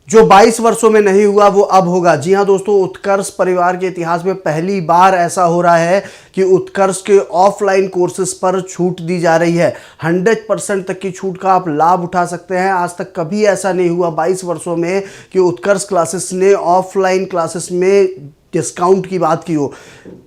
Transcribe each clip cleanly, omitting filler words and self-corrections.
जो 22 वर्षों में नहीं हुआ वो अब होगा। जी हाँ दोस्तों, उत्कर्ष परिवार के इतिहास में पहली बार ऐसा हो रहा है कि उत्कर्ष के ऑफलाइन कोर्सेज पर छूट दी जा रही है। 100% तक की छूट का आप लाभ उठा सकते हैं। आज तक कभी ऐसा नहीं हुआ 22 वर्षों में कि उत्कर्ष क्लासेस ने ऑफलाइन क्लासेस में डिस्काउंट की बात की हो।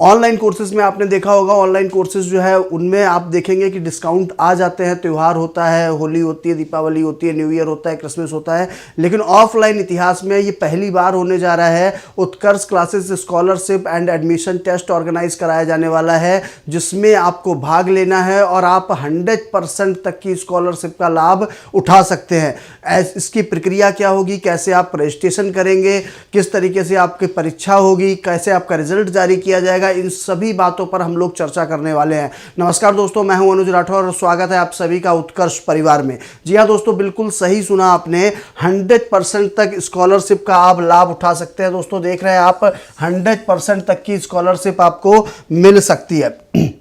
ऑनलाइन कोर्सेज में आपने देखा होगा, ऑनलाइन कोर्सेज जो है उनमें आप देखेंगे कि डिस्काउंट आ जाते हैं। त्यौहार होता है, होली होती है, दीपावली होती है, न्यू ईयर होता है, क्रिसमस होता है, लेकिन ऑफलाइन इतिहास में ये पहली बार होने जा रहा है। Utkarsh classes scholarship and admission test organise कराया जाने वाला है, जिसमें आपको भाग लेना है और आप 100% तक की स्कॉलरशिप का लाभ उठा सकते हैं। इसकी प्रक्रिया क्या होगी, कैसे आप रजिस्ट्रेशन करेंगे, किस तरीके से आपकी परीक्षा होगी, कैसे आपका रिजल्ट जारी किया जाएगा, इन सभी बातों पर हम लोग चर्चा करने वाले हैं। नमस्कार दोस्तों, मैं हूं अनुज राठौर और स्वागत है आप सभी का उत्कर्ष परिवार में। जी हां दोस्तों, बिल्कुल सही सुना आपने, 100% तक स्कॉलरशिप का आप लाभ उठा सकते हैं। दोस्तों देख रहे हैं आप, 100% तक की स्कॉलरशिप आपको मिल सकती है।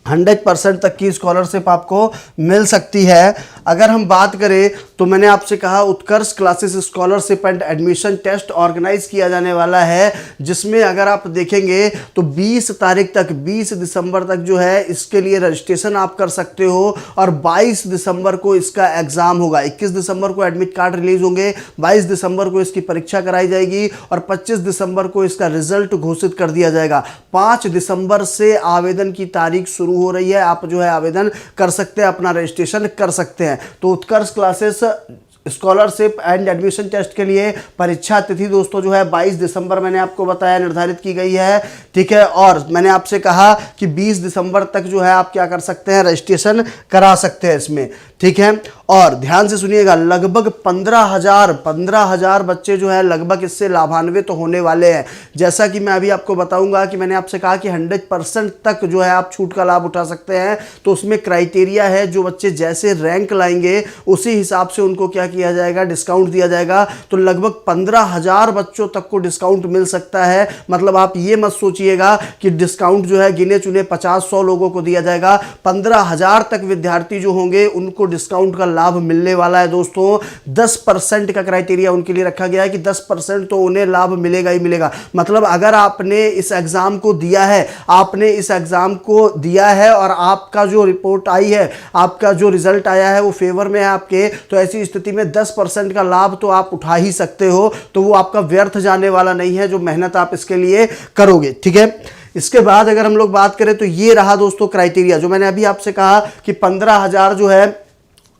100% तक की स्कॉलरशिप आपको मिल सकती है। अगर हम बात करें तो मैंने आपसे कहा Utkarsh classes scholarship and admission test organise किया जाने वाला है, जिसमें अगर आप देखेंगे तो 20 तारीख तक, 20 दिसंबर तक जो है इसके लिए रजिस्ट्रेशन आप कर सकते हो और 22 दिसंबर को इसका एग्जाम होगा। 21 दिसंबर को एडमिट कार्ड रिलीज होंगे, 22 दिसंबर को इसकी परीक्षा कराई जाएगी और 25 दिसंबर को इसका रिजल्ट घोषित कर दिया जाएगा। 5 दिसंबर से आवेदन की तारीख शुरू हो रही है। आप जो है आवेदन कर सकते हैं, अपना रजिस्ट्रेशन कर सकते हैं। तो Utkarsh classes scholarship and admission test के लिए परीक्षा तिथि दोस्तों जो है 22 दिसंबर मैंने आपको बताया निर्धारित की गई है, ठीक है। और मैंने आपसे कहा कि 20 दिसंबर तक जो है आप क्या कर सकते हैं, रजिस्ट्रेशन करा सकते हैं इसमें, ठीक है। और ध्यान से सुनिएगा, लगभग 15,000 बच्चे जो है लगभग इससे लाभान्वित तो होने वाले हैं। जैसा कि मैं अभी आपको बताऊंगा कि मैंने आपसे कहा कि 100% तक जो है आप छूट का लाभ उठा सकते हैं, तो उसमें क्राइटेरिया है, जो बच्चे जैसे रैंक लाएंगे उसी हिसाब से उनको क्या किया जाएगा, डिस्काउंट दिया जाएगा। तो लगभग 15,000 बच्चों तक को डिस्काउंट मिल सकता है। मतलब आप ये मत सोचिएगा कि डिस्काउंट जो है गिने चुने 50-100 लोगों को दिया जाएगा। 15,000 तक विद्यार्थी जो होंगे उनको डिस्काउंट का लाभ मिलने वाला है। दोस्तों 10% का क्राइटेरिया उनके लिए रखा गया है कि 10% तो उन्हें लाभ मिलेगा ही मिलेगा। मतलब अगर आपने इस एग्जाम को दिया है, आपने इस एग्जाम को दिया है और आपका जो रिपोर्ट आई है, आपका जो रिजल्ट आया है वो फेवर में है आपके, तो ऐसी स्थिति में 10% का लाभ तो आप उठा ही सकते हो। तो वो आपका व्यर्थ जाने वाला नहीं है, जो मेहनत आप इसके लिए करोगे, ठीक है। इसके बाद अगर हम लोग बात करें तो ये रहा दोस्तों क्राइटेरिया, जो मैंने अभी आपसे कहा कि 15,000 जो है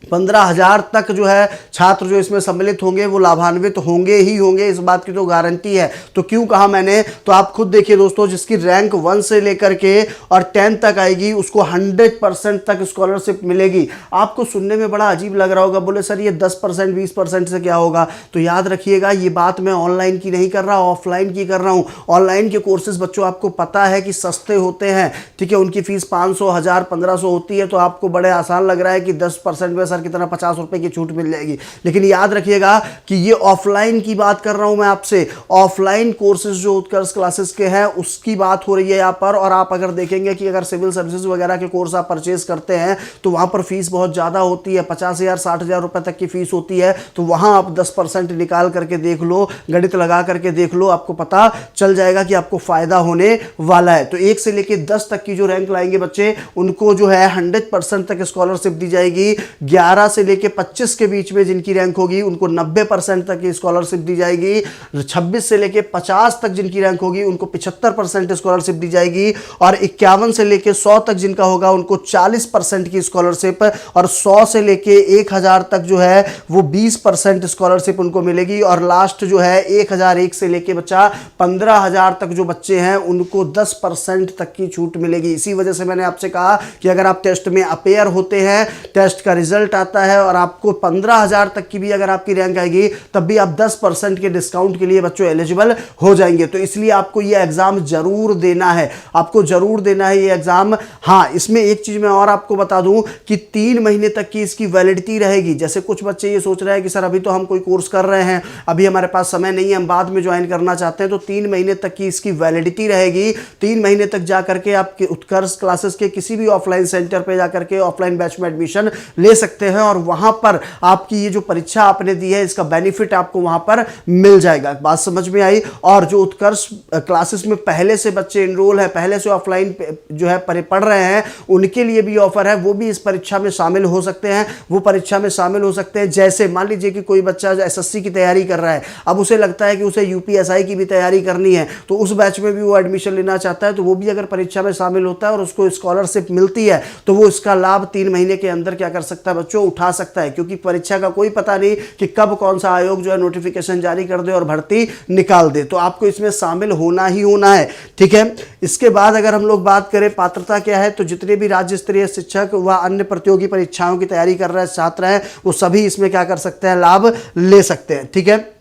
15,000 तक जो है छात्र जो इसमें सम्मिलित होंगे वो लाभान्वित होंगे ही होंगे, इस बात की तो गारंटी है। तो क्यों कहा मैंने, तो आप खुद देखिए दोस्तों, जिसकी रैंक 1 से लेकर के और 10 तक आएगी उसको 100% तक स्कॉलरशिप मिलेगी। आपको सुनने में बड़ा अजीब लग रहा होगा, बोले सर ये 10% 20% से क्या होगा। तो याद रखिएगा, ये बात मैं ऑनलाइन की नहीं कर रहा, ऑफलाइन की कर रहा हूँ। ऑनलाइन के कोर्सेज बच्चों आपको पता है कि सस्ते होते हैं, ठीक है। उनकी फीस 500, 1000, 1500 होती है, तो आपको बड़े आसान लग रहा है कि 10% में सर कितना 50 रुपए की छूट मिल जाएगी। लेकिन याद रखिएगा कि ये ऑफलाइन की बात कर रहा हूं मैं आपसे। ऑफलाइन कोर्सेज जो उत्कर्ष क्लासेस के हैं उसकी बात हो रही है यहां पर। और आप अगर देखेंगे कि अगर सिविल सर्विसेज वगैरह के कोर्स आप परचेज करते हैं तो वहां पर फीस बहुत ज्यादा होती है, 50,000 60,000 रुपए तक की फीस होती है। तो वहां आप 10% निकाल करके देख लो, गणित लगा करके देख लो, आपको पता चल जाएगा कि आपको फायदा होने वाला है। तो 1 से लेकर 10 तक की जो रैंक लाएंगे बच्चे उनको जो है 100% तक स्कॉलरशिप दी जाएगी। 11 से लेके 25 के बीच में जिनकी रैंक होगी उनको 90% तक की स्कॉलरशिप दी जाएगी। 26 से लेके 50 तक जिनकी रैंक होगी उनको 75% स्कॉलरशिप दी जाएगी। और 51 से लेके 100 तक जिनका होगा उनको 40% की स्कॉलरशिप, और 100 से लेके 1000 तक जो है वो 20% स्कॉलरशिप उनको मिलेगी। और लास्ट जो है 1001 से लेके बच्चा 15,000 तक जो बच्चे हैं उनको 10% तक की छूट मिलेगी। इसी वजह से मैंने आपसे कहा कि अगर आप टेस्ट में अपेयर होते हैं, टेस्ट का रिजल्ट आता है और आपको 15,000 तक की भी अगर आपकी रैंक आएगी तब भी आप 10% के डिस्काउंट के लिए बच्चों एलिजिबल हो जाएंगे। तो इसलिए आपको ये एग्जाम जरूर देना है, आपको जरूर देना है ये एग्जाम। हाँ, इसमें एक चीज मैं और आपको बता दूं कि 3 महीने तक की इसकी वैलिडिटी रहेगी। जैसे कुछ बच्चे ये सोच रहे हैं कि सर अभी तो हम कोई कोर्स कर रहे हैं, अभी हमारे पास समय नहीं है, हम बाद में ज्वाइन करना चाहते हैं, तो 3 महीने तक की इसकी वैलिडिटी रहेगी। 3 महीने तक जाकर के आप उत्कर्ष क्लासेस के किसी भी ऑफलाइन सेंटर पे जाकर के ऑफलाइन बैच में एडमिशन ले सकते सकते हैं और वहां पर आपकी ये जो परीक्षा आपने दी है इसका बेनिफिट आपको वहां पर मिल जाएगा। बात समझ में आई। और जो उत्कर्ष क्लासेस में पहले से बच्चे इनरोल है, पहले से ऑफलाइन जो है पढ़ रहे हैं, उनके लिए भी ऑफर है, वो भी इस परीक्षा में शामिल हो सकते हैं। वो परीक्षा में शामिल हो सकते हैं जैसे मान लीजिए कि कोई बच्चा एसएससी की तैयारी कर रहा है, अब उसे लगता है कि उसे यूपीएसआई की भी तैयारी करनी है, तो उस बैच में भी वो एडमिशन लेना चाहता है, तो वो भी अगर परीक्षा में शामिल होता है और उसको स्कॉलरशिप मिलती है तो वो इसका लाभ 3 महीने के अंदर क्या कर सकता है बच्चों, उठा सकता है। क्योंकि परीक्षा का कोई पता नहीं कि कब कौन सा आयोग जो है नोटिफिकेशन जारी कर दे और भर्ती निकाल दे, तो आपको इसमें शामिल होना ही होना है। ठीक है। इसके बाद अगर हम लोग बात करें पात्रता क्या है, तो जितने भी राज्य स्तरीय शिक्षक व अन्य प्रतियोगी परीक्षाओं की तैयारी कर रहे छात्र हैं वो सभी इसमें क्या कर सकते हैं, लाभ ले सकते हैं। ठीक है।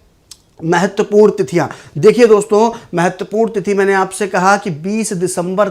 महत्वपूर्ण तिथियां देखिए दोस्तों, महत्वपूर्ण तिथि मैंने आपसे कहा कि 20 दिसंबर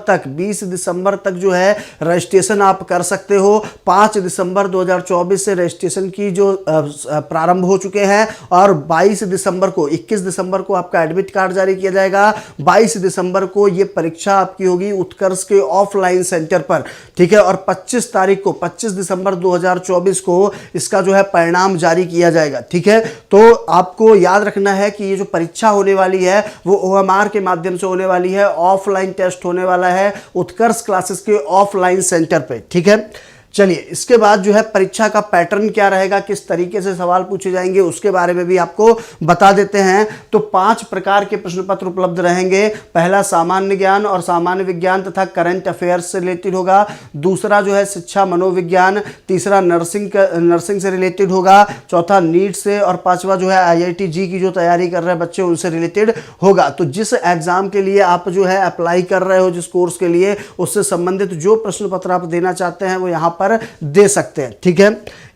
तक जो है रजिस्ट्रेशन आप कर सकते हो। 5 दिसंबर 2024 से रजिस्ट्रेशन की जो प्रारंभ हो चुके हैं और 21 दिसंबर को आपका एडमिट कार्ड जारी किया जाएगा। 22 दिसंबर को ये परीक्षा आपकी होगी उत्कर्ष के ऑफलाइन सेंटर पर। ठीक है। और 25 दिसंबर 2024 को इसका जो है परिणाम जारी किया जाएगा। ठीक है। तो आपको याद रखना है कि ये जो परीक्षा होने वाली है वो ओएमआर के माध्यम से होने वाली है, ऑफलाइन टेस्ट होने वाला है उत्कर्ष क्लासेस के ऑफलाइन सेंटर पे। ठीक है। चलिए, इसके बाद जो है परीक्षा का पैटर्न क्या रहेगा, किस तरीके से सवाल पूछे जाएंगे, उसके बारे में भी आपको बता देते हैं। तो 5 प्रकार के प्रश्न पत्र उपलब्ध रहेंगे। पहला सामान्य ज्ञान और सामान्य विज्ञान तथा करंट अफेयर्स से रिलेटेड होगा। दूसरा जो है शिक्षा मनोविज्ञान। तीसरा नर्सिंग से रिलेटेड होगा। चौथा नीट से। और 5वां जो है IIT-JEE की जो तैयारी कर रहे हैं बच्चे उनसे रिलेटेड होगा। तो जिस एग्जाम के लिए आप जो है अप्लाई कर रहे हो, जिस कोर्स के लिए, उससे संबंधित जो प्रश्न पत्र आप देना चाहते हैं वो यहाँ पर दे सकते हैं। ठीक है।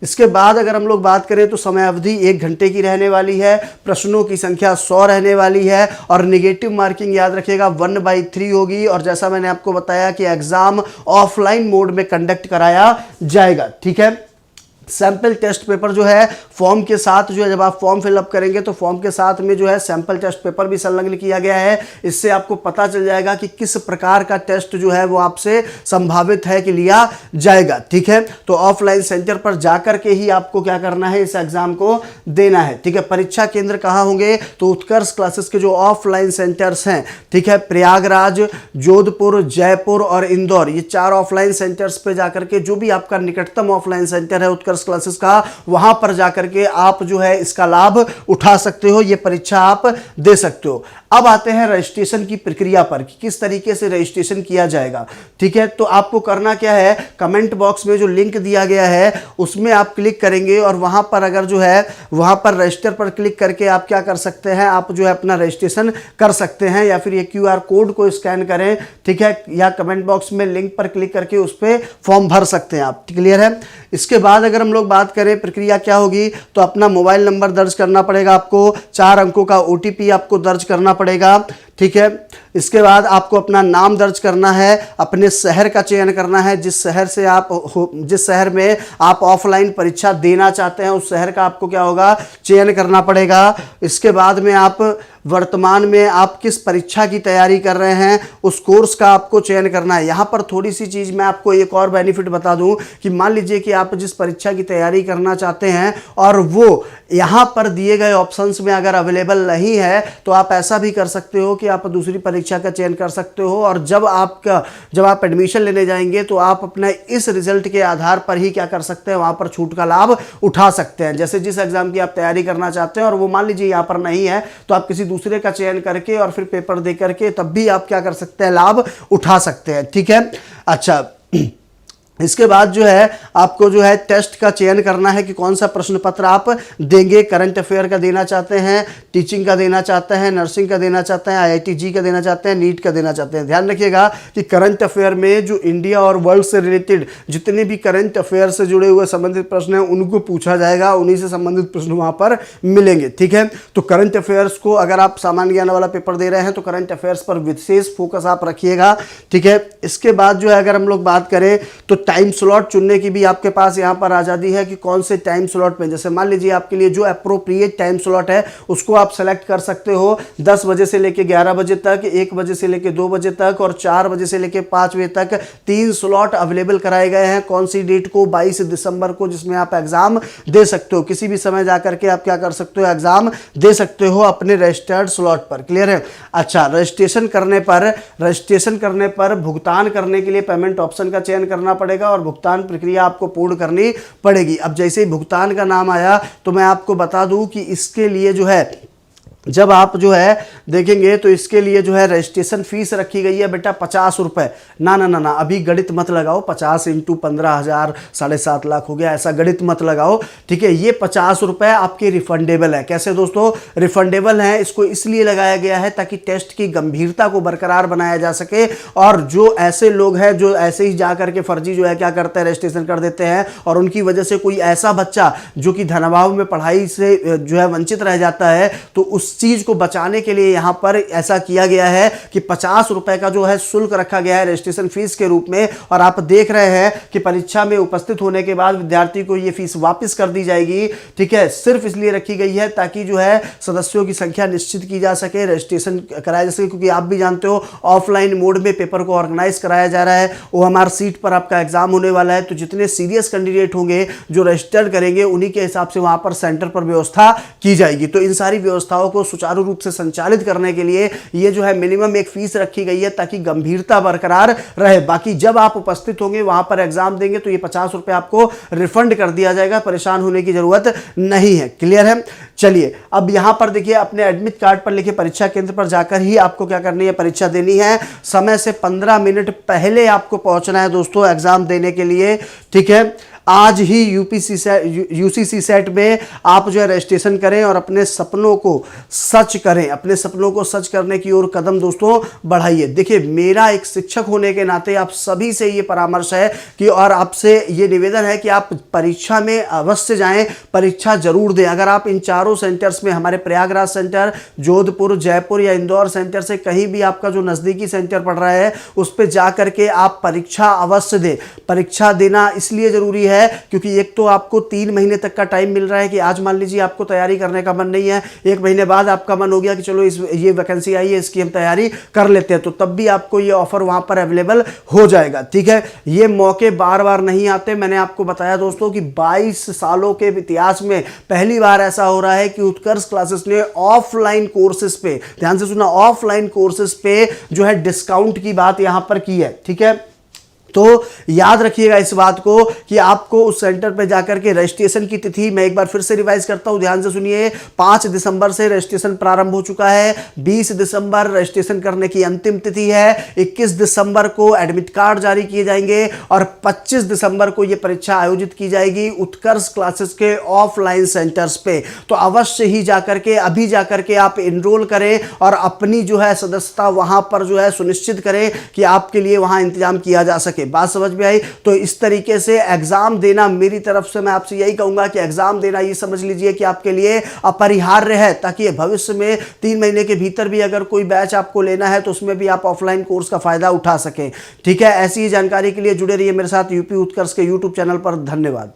इसके बाद अगर हम लोग बात करें तो समय अवधि 1 घंटे की रहने वाली है। प्रश्नों की संख्या 100 रहने वाली है और निगेटिव मार्किंग याद रखिएगा 1/3 होगी। और जैसा मैंने आपको बताया कि एग्जाम ऑफलाइन मोड में कंडक्ट कराया जाएगा। ठीक है। सैंपल टेस्ट पेपर जो है फॉर्म के साथ जो है, जब आप फॉर्म फिलअप करेंगे तो फॉर्म के साथ में जो है सैंपल टेस्ट पेपर भी संलग्न किया गया है। इससे आपको पता चल जाएगा कि किस प्रकार का टेस्ट जो है वो आपसे संभावित है कि लिया जाएगा। ठीक है। तो ऑफलाइन सेंटर पर जाकर के ही आपको क्या करना है, इस एग्जाम को देना है। ठीक है। परीक्षा केंद्र कहाँ होंगे, तो उत्कर्ष क्लासेस के जो ऑफलाइन सेंटर्स हैं, ठीक है, प्रयागराज, जोधपुर, जयपुर और इंदौर, ये 4 ऑफलाइन सेंटर्स पे जाकर के जो भी आपका निकटतम ऑफलाइन सेंटर है उत्कर्ष क्लासेस का, वहां पर जाकर के आप जो है इसका लाभ उठा सकते हो, ये परीक्षा आप दे सकते हो। अब आते हैं रजिस्ट्रेशन की प्रक्रिया पर कि किस तरीके से रजिस्ट्रेशन किया जाएगा। ठीक है। तो आपको करना क्या है, कमेंट बॉक्स में जो लिंक दिया गया है उसमें आप क्लिक करेंगे और वहां पर अगर जो है वहां पर रजिस्टर पर क्लिक करके आप क्या कर सकते हैं, आप जो है अपना रजिस्ट्रेशन कर सकते हैं या फिर ये QR कोड को स्कैन करें। ठीक है। या कमेंट बॉक्स में लिंक पर क्लिक करके उस पर फॉर्म भर सकते हैं आप। क्लियर है। इसके बाद अगर हम लोग बात करें प्रक्रिया क्या होगी, तो अपना मोबाइल नंबर दर्ज करना पड़ेगा आपको, 4 अंकों का OTP आपको दर्ज करना पड़ेगा। ठीक है। इसके बाद आपको अपना नाम दर्ज करना है, अपने शहर का चयन करना है, जिस शहर में आप ऑफलाइन परीक्षा देना चाहते हैं उस शहर का आपको क्या होगा, चयन करना पड़ेगा। इसके बाद में आप वर्तमान में आप किस परीक्षा की तैयारी कर रहे हैं उस कोर्स का आपको चयन करना है। यहाँ पर थोड़ी सी चीज़ मैं आपको एक और बेनिफिट बता दूं कि मान लीजिए कि आप जिस परीक्षा की तैयारी करना चाहते हैं और वो यहाँ पर दिए गए ऑप्शंस में अगर अवेलेबल नहीं है तो आप ऐसा भी कर सकते हो कि आप दूसरी परीक्षा का चयन कर सकते हो। और जब आप एडमिशन लेने जाएंगे तो आप अपने इस रिजल्ट के आधार पर ही क्या कर सकते हैं, वहाँ पर छूट का लाभ उठा सकते हैं। जैसे जिस एग्जाम की आप तैयारी करना चाहते हैं और वो मान लीजिए यहाँ पर नहीं है तो आप किसी दूसरे का चयन करके और फिर पेपर दे करके तब भी आप क्या कर सकते हैं, लाभ उठा सकते हैं। ठीक है। अच्छा, इसके बाद जो है आपको जो है टेस्ट का चयन करना है कि कौन सा प्रश्न पत्र आप देंगे। करंट अफेयर का देना चाहते हैं, टीचिंग का देना चाहते हैं, नर्सिंग का देना चाहते हैं, IIT-JEE का देना चाहते हैं, नीट का देना चाहते हैं। ध्यान रखिएगा कि करंट अफेयर में जो इंडिया और वर्ल्ड से रिलेटेड जितने भी करंट अफेयर से जुड़े हुए संबंधित प्रश्न हैं उनको पूछा जाएगा, उन्हीं से संबंधित प्रश्न वहाँ पर मिलेंगे। ठीक है। तो करंट अफेयर्स को अगर आप सामान्य ज्ञान वाला पेपर दे रहे हैं तो करंट अफेयर्स पर विशेष फोकस आप रखिएगा। ठीक है। इसके बाद जो है अगर हम लोग बात करें तो टाइम स्लॉट चुनने की भी आपके पास यहाँ पर आज़ादी है कि कौन से टाइम स्लॉट में, जैसे मान लीजिए आपके लिए जो अप्रोप्रिएट टाइम स्लॉट है उसको आप सेलेक्ट कर सकते हो। 10 बजे से लेके 11 बजे तक, 1 बजे से लेके 2 बजे तक और 4 बजे से लेके 5 बजे तक 3 स्लॉट अवेलेबल कराए गए हैं। कौन सी डेट को? 22 दिसंबर को, जिसमें आप एग्जाम दे सकते हो। किसी भी समय जाकर के आप क्या कर सकते हो? एग्जाम दे सकते हो अपने रजिस्टर्ड स्लॉट पर। क्लियर है? अच्छा, रजिस्ट्रेशन करने पर भुगतान करने के लिए पेमेंट ऑप्शन का चयन करना पड़ेगा और भुगतान प्रक्रिया आपको पूर्ण करनी पड़ेगी। अब जैसे ही भुगतान का नाम आया तो मैं आपको बता दूं कि इसके लिए जो है, जब आप जो है देखेंगे तो इसके लिए जो है रजिस्ट्रेशन फीस रखी गई है बेटा 50 रुपए। ना ना ना ना, अभी गणित मत लगाओ। 50 इंटू 15,000 7.5 लाख हो गया, ऐसा गणित मत लगाओ। ठीक है, ये 50 रुपए आपके रिफंडेबल है। कैसे दोस्तों रिफंडेबल है? इसको इसलिए लगाया गया है ताकि टेस्ट की गंभीरता को बरकरार बनाया जा सके, और जो ऐसे लोग हैं जो ऐसे ही जा करके फर्जी जो है क्या करते हैं, रजिस्ट्रेशन कर देते हैं, और उनकी वजह से कोई ऐसा बच्चा जो कि धनाभाव में पढ़ाई से जो है वंचित रह जाता है, तो उस चीज को बचाने के लिए यहां पर ऐसा किया गया है कि 50 रुपए का जो है शुल्क रखा गया है रजिस्ट्रेशन फीस के रूप में। और आप देख रहे हैं कि परीक्षा में उपस्थित होने के बाद विद्यार्थी को यह फीस वापस कर दी जाएगी। ठीक है, सिर्फ इसलिए रखी गई है ताकि जो है सदस्यों की संख्या निश्चित की जा सके, रजिस्ट्रेशन कराया जा सके। क्योंकि आप भी जानते हो ऑफलाइन मोड में पेपर को ऑर्गेनाइज कराया जा रहा है, OMR सीट पर आपका एग्जाम होने वाला है। तो जितने सीरियस कैंडिडेट होंगे जो रजिस्टर्ड करेंगे उन्हीं के हिसाब से वहां पर सेंटर पर व्यवस्था की जाएगी। तो इन सारी व्यवस्थाओं को सुचारू रूप से संचालित करने के लिए ये जो है मिनिमम एक फीस रखी गई है ताकि गंभीरता बरकरार रहे। बाकी जब आप उपस्थित होंगे वहां पर एग्जाम देंगे तो ये 50 रुपए आपको रिफंड कर दिया जाएगा, परेशान होने की जरूरत नहीं है। क्लियर है? चलिए अब यहां पर देखिए, अपने एडमिट कार्ड पर लिखे परीक्षा केंद्र पर जाकर ही आपको क्या करनी है, परीक्षा देनी है। समय से 15 मिनट पहले आपको पहुंचना है दोस्तों एग्जाम देने के लिए। ठीक है, आज ही यूसीसी सेट में आप जो है रजिस्ट्रेशन करें और अपने सपनों को सच करें, अपने सपनों को सच करने की ओर कदम दोस्तों बढ़ाइए। देखिए, मेरा एक शिक्षक होने के नाते आप सभी से ये परामर्श है कि, और आपसे ये निवेदन है कि आप परीक्षा में अवश्य जाएं, परीक्षा जरूर दें। अगर आप इन चारों सेंटर्स में, हमारे प्रयागराज सेंटर, जोधपुर, जयपुर या इंदौर सेंटर से कहीं भी आपका जो नज़दीकी सेंटर पड़ रहा है उस पर जा करके आप परीक्षा अवश्य दें। परीक्षा देना इसलिए ज़रूरी है क्योंकि एक तो आपको 3 महीने तक का टाइम मिल रहा है कि आज मान लीजिए आपको तैयारी करने का मन नहीं है, 1 महीने बाद आपका मन हो गया कि चलो ये वैकेंसी आई है, इसकी हम तैयारी कर लेते हैं, तो तब भी आपको ये ऑफर वहां पर अवेलेबल हो जाएगा। ठीक है, ये मौके बार बार नहीं आते। मैंने आपको बताया दोस्तों कि 22 सालों के इतिहास में पहली बार ऐसा हो रहा है कि उत्कर्ष क्लासेस ने ऑफलाइन कोर्सेज पे, ध्यान से सुना, ऑफलाइन कोर्सेज पे जो है डिस्काउंट की बात यहां पर की है। ठीक है, तो याद रखिएगा इस बात को कि आपको उस सेंटर पर जाकर के रजिस्ट्रेशन की तिथि, मैं एक बार फिर से रिवाइज करता हूं, ध्यान से सुनिए। 5 दिसंबर से रजिस्ट्रेशन प्रारंभ हो चुका है, 20 दिसंबर रजिस्ट्रेशन करने की अंतिम तिथि है, 21 दिसंबर को एडमिट कार्ड जारी किए जाएंगे और 25 दिसंबर को यह परीक्षा आयोजित की जाएगी उत्कर्ष क्लासेस के ऑफलाइन सेंटर्स पे। तो अवश्य ही जाकर के, अभी जाकर के आप एनरोल करें और अपनी जो है सदस्यता वहां पर जो है सुनिश्चित करें कि आपके लिए वहां इंतजाम किया जा सके। बात समझ में आई? तो इस तरीके से एग्जाम देना, मेरी तरफ से मैं आपसे यही कहूंगा कि एग्जाम देना ये समझ लीजिए कि आपके लिए अपरिहार्य है, ताकि भविष्य में 3 महीने के भीतर भी अगर कोई बैच आपको लेना है तो उसमें भी आप ऑफलाइन कोर्स का फायदा उठा सकें। ठीक है, ऐसी ही जानकारी के लिए जुड़े रहिए मेरे साथ यूपी उत्कर्ष के यूट्यूब चैनल पर। धन्यवाद।